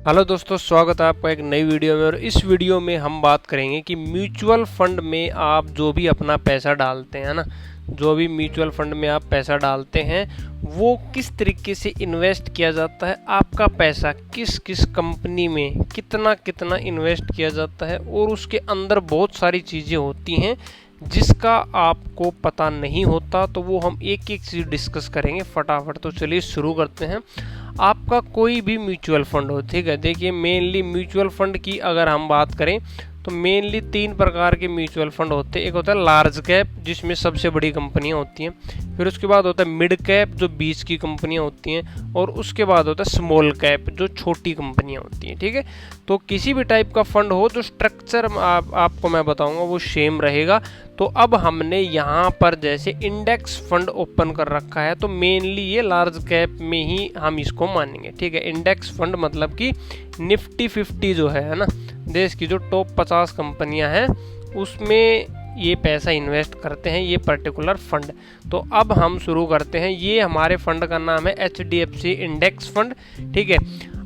Hello दोस्तों, स्वागत है आपका एक नई वीडियो में। और इस वीडियो में हम बात करेंगे कि म्यूचुअल फंड में आप जो भी अपना पैसा डालते हैं ना, जो भी म्यूचुअल फंड में आप पैसा डालते हैं वो किस तरीके से इन्वेस्ट किया जाता है, आपका पैसा किस किस कंपनी में कितना कितना इन्वेस्ट किया जाता है, और उसके अंदर बहुत सारी चीज़ें होती हैं जिसका आपको पता नहीं होता। तो वो हम एक एक चीज़ डिस्कस करेंगे फटाफट। तो चलिए शुरू करते हैं। आपका कोई भी म्यूचुअल फंड हो, ठीक है, देखिए मेनली म्यूचुअल फंड की अगर हम बात करें तो मेनली 3 प्रकार के म्यूचुअल फंड होते हैं। एक होता है लार्ज कैप, जिसमें सबसे बड़ी कंपनियां होती हैं। फिर उसके बाद होता है मिड कैप, जो 20 की कंपनियां होती हैं। और उसके बाद होता है स्मॉल कैप, जो छोटी कंपनियां होती हैं। ठीक है, तो किसी भी टाइप का फंड हो, जो स्ट्रक्चर आपको मैं बताऊंगा वो सेम रहेगा। तो अब हमने यहाँ पर जैसे इंडेक्स फंड ओपन कर रखा है, तो मेनली ये लार्ज कैप में ही हम इसको मानेंगे। ठीक है, इंडेक्स फंड मतलब कि निफ्टी 50 जो है ना, देश की जो टॉप 50 कंपनियां हैं उसमें ये पैसा इन्वेस्ट करते हैं ये पर्टिकुलर फंड। तो अब हम शुरू करते हैं। ये हमारे फंड का नाम है HDFC इंडेक्स फंड। ठीक है,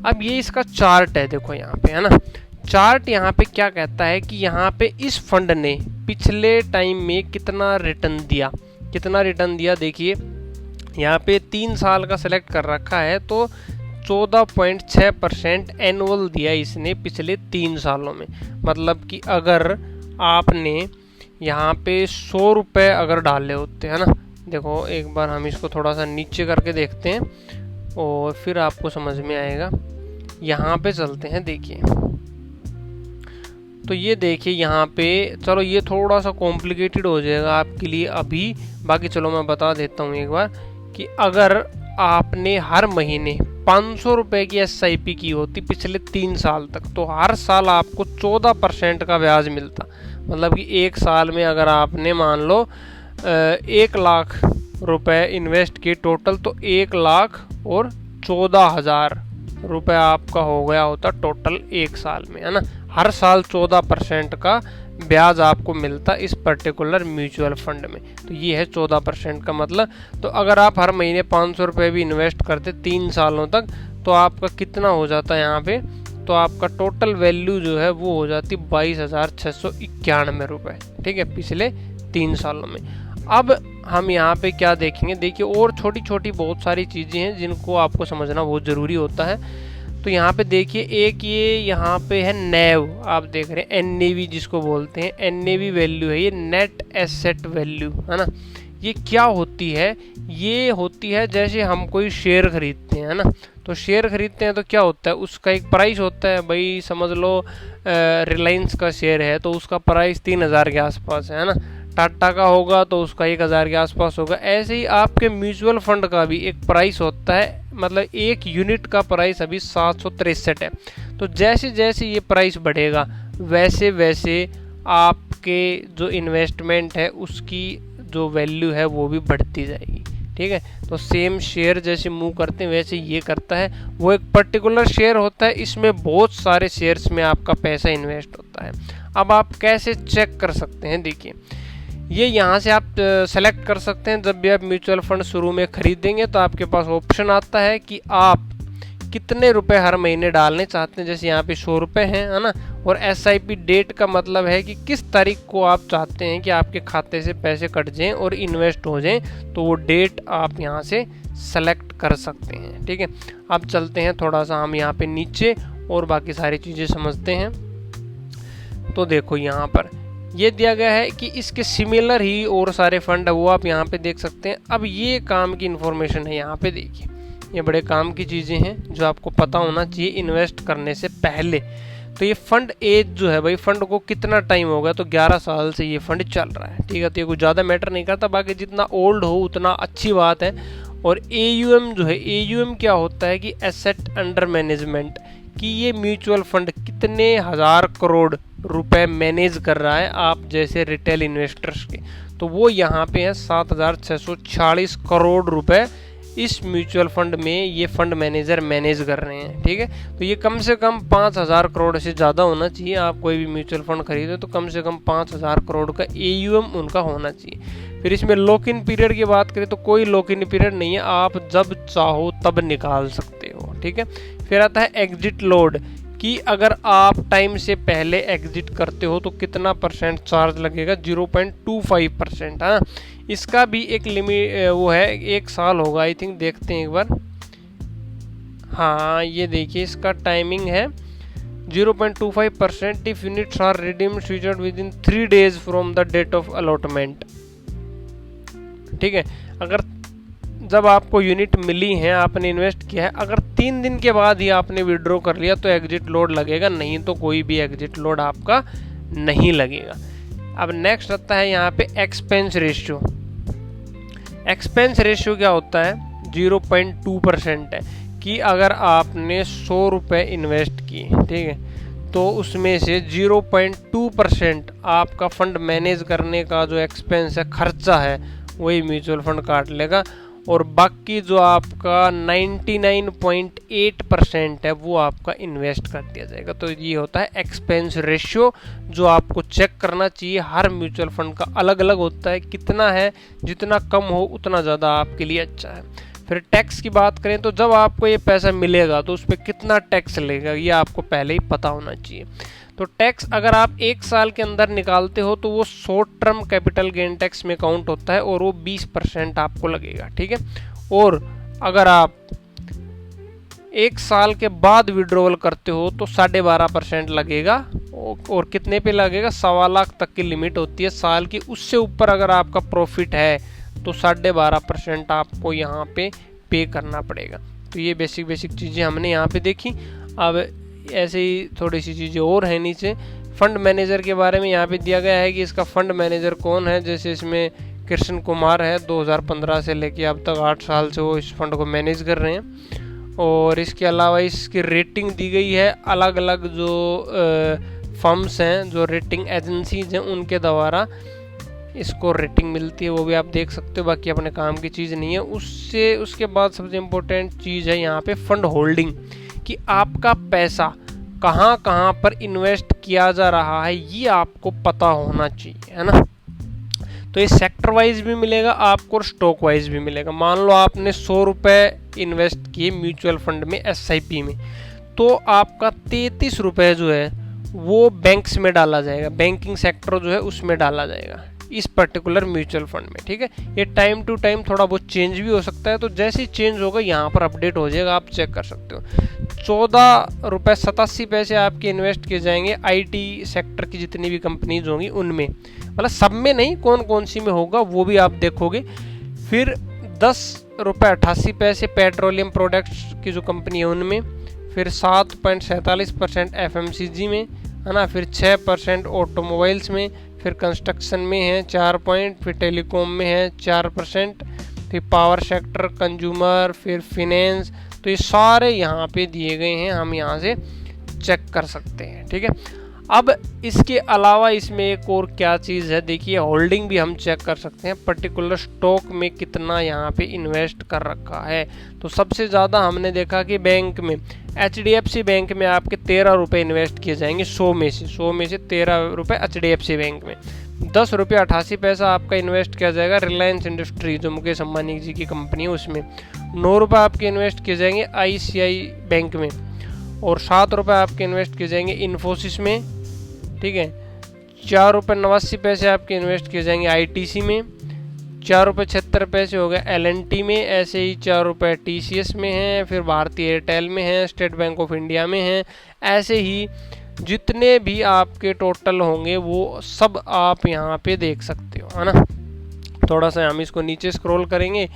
अब ये इसका चार्ट है, देखो यहाँ पे है ना, चार्ट यहाँ पे क्या कहता है कि यहाँ पे इस फंड ने पिछले टाइम में कितना रिटर्न दिया। देखिए यहाँ पे 3 साल का सेलेक्ट कर रखा है, तो 14.6% एनुअल दिया इसने पिछले 3 सालों में। मतलब कि अगर आपने यहाँ पे 100 रुपये अगर डाले होते हैं ना, देखो एक बार हम इसको थोड़ा सा नीचे करके देखते हैं और फिर आपको समझ में आएगा। यहाँ पे चलते हैं, देखिए तो ये देखिए यहाँ पे, चलो ये थोड़ा सा कॉम्प्लिकेटेड हो जाएगा आपके लिए अभी, बाकी चलो मैं बता देता हूँ एक बार कि अगर आपने हर महीने 500 रुपये की SIP की होती पिछले 3 साल तक, तो हर साल आपको 14% का ब्याज मिलता। मतलब कि एक साल में अगर आपने मान लो 1 लाख रुपए इन्वेस्ट किए टोटल, तो 1,14,000 रुपये आपका हो गया होता टोटल एक साल में, है ना। हर साल 14% का ब्याज आपको मिलता इस पर्टिकुलर म्यूचुअल फंड में। तो ये है 14% का मतलब। तो अगर आप हर महीने 500 रुपये भी इन्वेस्ट करते 3 सालों तक, तो आपका कितना हो जाता है यहाँ पे, तो आपका टोटल वैल्यू जो है वो हो जाती 22,691 रुपये। ठीक है, पिछले 3 सालों में। अब हम यहाँ पे क्या देखेंगे, देखिए और छोटी छोटी बहुत सारी चीज़ें हैं जिनको आपको समझना बहुत ज़रूरी होता है। तो यहाँ पे देखिए एक ये यहाँ पे है NAV, आप देख रहे हैं NAV जिसको बोलते हैं, NAV वैल्यू है ये, नेट एसेट वैल्यू, है ना। ये क्या होती है, ये होती है जैसे हम कोई शेयर खरीदते हैं ना, तो शेयर खरीदते हैं तो क्या होता है, उसका एक प्राइस होता है। भाई समझ लो रिलायंस का शेयर है तो उसका प्राइस 3,000 के आसपास है ना। टाटा का होगा तो उसका 1,000 के आसपास होगा। ऐसे ही आपके म्यूचुअल फंड का भी एक प्राइस होता है, मतलब एक यूनिट का प्राइस अभी 763 है। तो जैसे जैसे ये प्राइस बढ़ेगा वैसे वैसे आपके जो इन्वेस्टमेंट है उसकी जो वैल्यू है वो भी बढ़ती जाएगी। ठीक है, तो सेम शेयर जैसे मूव करते हैं वैसे ये करता है। वो एक पर्टिकुलर शेयर होता है, इसमें बहुत सारे शेयर्स में आपका पैसा इन्वेस्ट होता है। अब आप कैसे चेक कर सकते हैं, देखिए ये यहाँ से आप सेलेक्ट कर सकते हैं। जब भी आप म्यूचुअल फंड शुरू में खरीदेंगे तो आपके पास ऑप्शन आता है कि आप कितने रुपए हर महीने डालने चाहते हैं। जैसे यहाँ पे 100 रुपये हैं, है ना। और SIP डेट का मतलब है कि किस तारीख को आप चाहते हैं कि आपके खाते से पैसे कट जाएं और इन्वेस्ट हो जाएं, तो वो डेट आप यहाँ से सेलेक्ट कर सकते हैं। ठीक है, अब चलते हैं थोड़ा सा हम यहाँ पे नीचे और बाकी सारी चीज़ें समझते हैं। तो देखो यहाँ पर ये दिया गया है कि इसके सिमिलर ही और सारे फंड है, वो आप यहाँ पे देख सकते हैं। अब ये काम की इन्फॉर्मेशन है, यहाँ पे देखिए ये बड़े काम की चीज़ें हैं जो आपको पता होना चाहिए इन्वेस्ट करने से पहले। तो ये फंड एज जो है भाई, फंड को कितना टाइम हो गया, तो 11 साल से ये फंड चल रहा है। ठीक है, तो ये कुछ ज़्यादा मैटर नहीं करता, बाकी जितना ओल्ड हो उतना अच्छी बात है। और AUM जो है, AUM क्या होता है कि एसेट अंडर मैनेजमेंट, कि ये म्यूचुअल फंड कितने हज़ार करोड़ रुपए मैनेज कर रहा है आप जैसे रिटेल इन्वेस्टर्स के, तो वो यहाँ पे है 7,646 करोड़ रुपए इस म्यूचुअल फंड में ये फंड मैनेजर मैनेज कर रहे हैं। ठीक है, तो ये कम से कम 5,000 करोड़ से ज़्यादा होना चाहिए। आप कोई भी म्यूचुअल फंड खरीदे तो कम से कम 5,000 करोड़ का AUM उनका होना चाहिए। फिर इसमें लॉक इन पीरियड की बात करें तो कोई लॉक इन पीरियड नहीं है, आप जब चाहो तब निकाल सकते हो। ठीक है, फिर आता है एग्जिट लोड, कि अगर आप टाइम से पहले एग्जिट करते हो तो कितना परसेंट चार्ज लगेगा, 0.25%। हाँ, इसका भी एक लिमिट वो है, 1 साल होगा आई थिंक, देखते हैं एक बार। हाँ ये देखिए इसका टाइमिंग है 0.25% इफ यूनिट्स आर रिडीम्ड फ्यूचर्ड within 3 days from the date of allotment. ठीक है, अगर जब आपको यूनिट मिली है, आपने इन्वेस्ट किया है, अगर 3 दिन के बाद ही आपने विड्रॉ कर लिया तो एग्जिट लोड लगेगा, नहीं तो कोई भी एग्जिट लोड आपका नहीं लगेगा। अब नेक्स्ट आता है यहाँ पे एक्सपेंस रेशियो। एक्सपेंस रेशियो क्या होता है, 0.2% है, कि अगर आपने 100 रुपये इन्वेस्ट किए, ठीक है, तो उसमें से 0.2% आपका फंड मैनेज करने का जो एक्सपेंस है, खर्चा है, वही म्यूचुअल फंड काट लेगा, और बाकी जो आपका 99.8% है वो आपका इन्वेस्ट कर दिया जाएगा। तो ये होता है एक्सपेंस रेशियो, जो आपको चेक करना चाहिए। हर म्यूचुअल फंड का अलग अलग होता है, कितना है, जितना कम हो उतना ज़्यादा आपके लिए अच्छा है। फिर टैक्स की बात करें तो जब आपको ये पैसा मिलेगा तो उस पर कितना टैक्स लगेगा ये आपको पहले ही पता होना चाहिए। तो टैक्स अगर आप 1 साल के अंदर निकालते हो तो वो short term capital gain tax में काउंट होता है और वो 20% आपको लगेगा। ठीक है, और अगर आप 1 साल के बाद विड्रॉवल करते हो तो 12.5% लगेगा, और कितने पे लगेगा, 1.25 लाख तक की लिमिट होती है साल की। उससे ऊपर अगर आपका प्रॉफिट है तो 12.5% आपको यहाँ पे करना पड़ेगा। तो ये बेसिक चीज़ें हमने यहाँ पे देखी। अब ऐसे ही थोड़ी सी चीज़ें और हैं नीचे। फंड मैनेजर के बारे में यहाँ पे दिया गया है कि इसका फंड मैनेजर कौन है। जैसे इसमें कृष्ण कुमार है, 2015 से लेके अब तक 8 साल से वो इस फंड को मैनेज कर रहे हैं। और इसके अलावा इसकी रेटिंग दी गई है, अलग अलग जो फर्म्स हैं, जो रेटिंग एजेंसीज हैं, उनके द्वारा इसको रेटिंग मिलती है, वो भी आप देख सकते हो। बाकी अपने काम की चीज़ नहीं है। उसके बाद सबसे इम्पोर्टेंट चीज़ है यहाँ पे फंड होल्डिंग, कि आपका पैसा कहाँ कहाँ पर इन्वेस्ट किया जा रहा है ये आपको पता होना चाहिए, है ना। तो ये सेक्टर वाइज भी मिलेगा आपको और स्टॉक वाइज भी मिलेगा। मान लो आपने 100 रुपये इन्वेस्ट किए म्यूचुअल फंड में, SIP में, तो आपका 33 रुपये जो है वो बैंक्स में डाला जाएगा, बैंकिंग सेक्टर जो है उसमें डाला जाएगा इस पर्टिकुलर म्यूचुअल फंड में। ठीक है, ये टाइम टू टाइम थोड़ा बहुत चेंज भी हो सकता है, तो जैसे ही चेंज होगा यहाँ पर अपडेट हो जाएगा, आप चेक कर सकते हो। 14.87 आपके इन्वेस्ट किए जाएंगे IT सेक्टर की जितनी भी कंपनीज होंगी उनमें, मतलब सब में नहीं, कौन कौन सी में होगा वो भी आप देखोगे। फिर 10.88 पेट्रोलियम प्रोडक्ट्स की जो कंपनी है उनमें, फिर 7.47% FMCG में, है ना, फिर 6% ऑटोमोबाइल्स में, फिर कंस्ट्रक्शन में है 4%, फिर टेलीकॉम में है 4%, फिर पावर सेक्टर, कंज्यूमर, फिर फिनेंस। तो ये सारे यहाँ पे दिए गए हैं, हम यहाँ से चेक कर सकते हैं। ठीक है, अब इसके अलावा इसमें एक और क्या चीज़ है, देखिए होल्डिंग भी हम चेक कर सकते हैं, पर्टिकुलर स्टॉक में कितना यहाँ पे इन्वेस्ट कर रखा है। तो सबसे ज़्यादा हमने देखा कि बैंक में, HDFC बैंक में आपके 13 रुपये इन्वेस्ट किए जाएंगे 100 में से 13 रुपये HDFC बैंक में। 10.88 आपका इन्वेस्ट किया जाएगा रिलायंस इंडस्ट्री, जो मुकेश अंबानी जी की कंपनी है, उसमें। 9 रुपये आपके इन्वेस्ट किए जाएंगे ICI बैंक में, और 7 रुपये आपके इन्वेस्ट किए जाएंगे इन्फोसिस में। ठीक है, 4.89 आपके इन्वेस्ट किए जाएंगे ITC में, 4.76 हो गए LNT में, ऐसे ही 4 रुपये TCS में है, फिर भारतीय एयरटेल में है, स्टेट बैंक ऑफ इंडिया में है। ऐसे ही जितने भी आपके टोटल होंगे वो सब आप यहाँ पे देख सकते हो, है ना। थोड़ा सा हम इसको नीचे स्क्रॉल करेंगे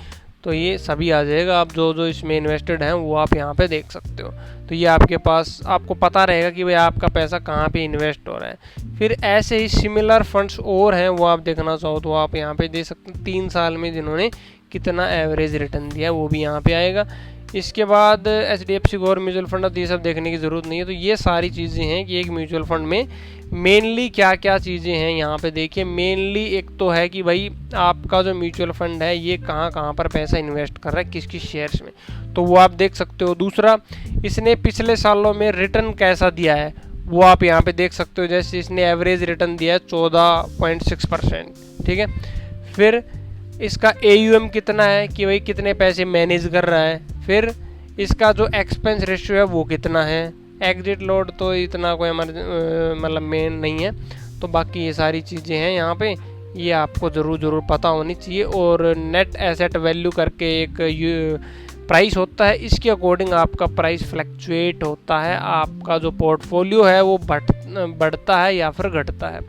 तो ये सभी आ जाएगा, आप जो जो इसमें इन्वेस्टेड हैं वो आप यहाँ पे देख सकते हो। तो ये आपके पास, आपको पता रहेगा कि भाई आपका पैसा कहाँ पे इन्वेस्ट हो रहा है। फिर ऐसे ही सिमिलर फंड्स और हैं, वो आप देखना चाहो तो आप यहाँ पे दे सकते हैं, 3 साल में जिन्होंने कितना एवरेज रिटर्न दिया वो भी यहाँ पे आएगा। इसके बाद HDFC गवर्नमेंट म्यूचुअल फंड, अब ये सब देखने की ज़रूरत नहीं है। तो ये सारी चीज़ें हैं कि एक म्यूचुअल फंड में मेनली क्या क्या चीज़ें हैं यहाँ पे देखिए। मेनली एक तो है कि भाई आपका जो म्यूचुअल फंड है ये कहाँ कहाँ पर पैसा इन्वेस्ट कर रहा है, किस किस शेयर्स में, तो वो आप देख सकते हो। दूसरा, इसने पिछले सालों में रिटर्न कैसा दिया है वो आप यहाँ पे देख सकते हो। जैसे इसने एवरेज रिटर्न दिया है 14.6%। ठीक है, फिर इसका AUM कितना है, कि भाई कितने पैसे मैनेज कर रहा है। फिर इसका जो एक्सपेंस रेशियो है वो कितना है, एग्जिट लोड तो इतना कोई मतलब मेन नहीं है। तो बाकी ये सारी चीज़ें हैं यहाँ पे, ये आपको ज़रूर पता होनी चाहिए। और नेट एसेट वैल्यू करके एक प्राइस होता है, इसके अकॉर्डिंग आपका प्राइस फ्लक्चुएट होता है, आपका जो पोर्टफोलियो है वो बढ़ता है या फिर घटता है।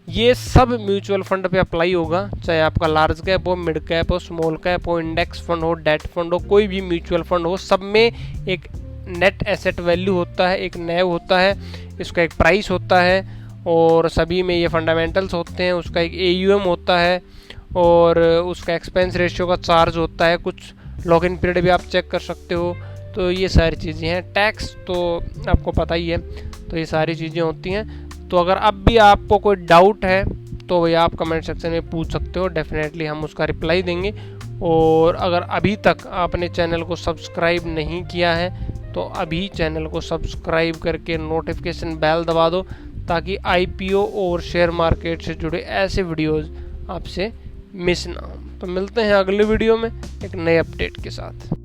ये सब म्यूचुअल फंड पे अप्लाई होगा, चाहे आपका लार्ज कैप हो, मिड कैप हो, स्मॉल कैप हो, इंडेक्स फंड हो, डेट फंड हो, कोई भी म्यूचुअल फंड हो, सब में एक नेट एसेट वैल्यू होता है, एक नैव होता है, इसका एक प्राइस होता है, और सभी में ये फंडामेंटल्स होते हैं। उसका एक AUM होता है, और उसका एक्सपेंस रेशियो का चार्ज होता है, कुछ लॉक इन पीरियड भी आप चेक कर सकते हो। तो ये सारी चीज़ें हैं। टैक्स तो आपको पता ही है। तो ये सारी चीज़ें होती हैं। तो अगर अब भी आपको कोई डाउट है तो भैया आप कमेंट सेक्शन में पूछ सकते हो, डेफिनेटली हम उसका रिप्लाई देंगे। और अगर अभी तक आपने चैनल को सब्सक्राइब नहीं किया है तो अभी चैनल को सब्सक्राइब करके नोटिफिकेशन बेल दबा दो, ताकि IPO और शेयर मार्केट से जुड़े ऐसे वीडियोज़ आपसे मिस ना हो। तो मिलते हैं अगले वीडियो में एक नए अपडेट के साथ।